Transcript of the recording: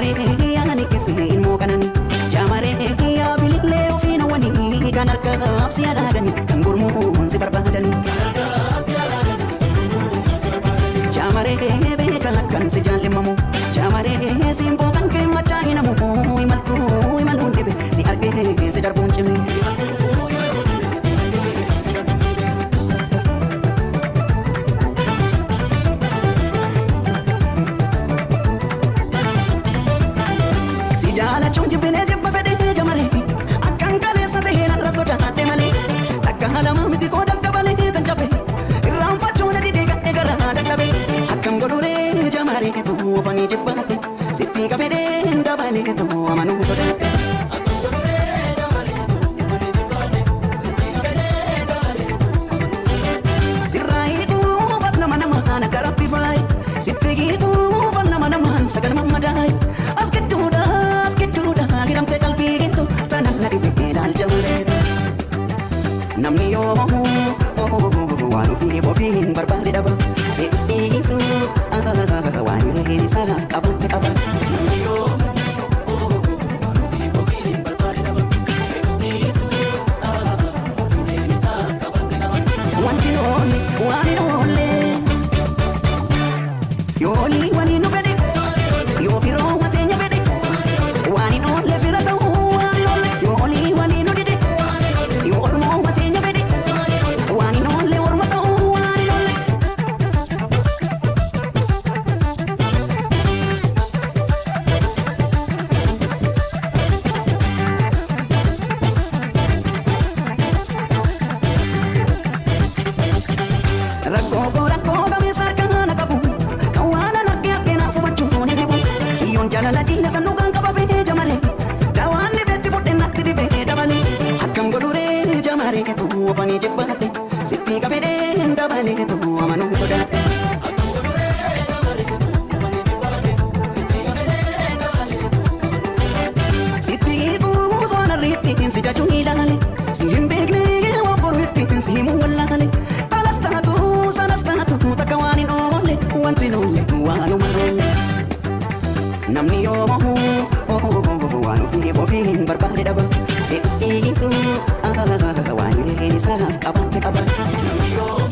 Jamare ani kisi mo kanani Jamare ya bilile ofina wani kan arka si adagani kan gurmu si barbadani Jamare beka kan si jalimamu Jamare simpo kan ke machahina mu imaltu imalunde si arke si darbun chimi Jala chunji bine jibba fede jamare akkan kale sate hena rasota ate male akala mamiti ko dakka bale tan chape ram fachuna di dega egara dakka akkan godure jamare tu fangi jibba sitti ka fede nda bale tu amanu soda sirai tu batna mana mana darapi fai sitti ki tu batna mana mana sagan mamadai asketu Hiram te kalbi gitu tanah nari bikin aljamre namni yo wanu fi barbadi daba fix isu wanu lagi salah kabat kabat namni yo wanu fi barbadi daba fix isu wanu salah kabat kabat wanti noli wani noli yoli wani no bede yo firo matenya bede wani no Jala sanukan kababe jamare dawan beti bodde natti be dabale akkam godure jamare tu fani jibbate sitti kabede dabale tu amanu soda akkam godure jamare tu fani jibbate sitti kabede dabale sitti ku sona ritti si jaju ilale si himbegne wa borutti si mu wallale talastatu sanastatu takawani ole wanti nole wanu marole namni yo wanu fi barbadi daba fix isu wanu lagi salah kabat kabat namni yo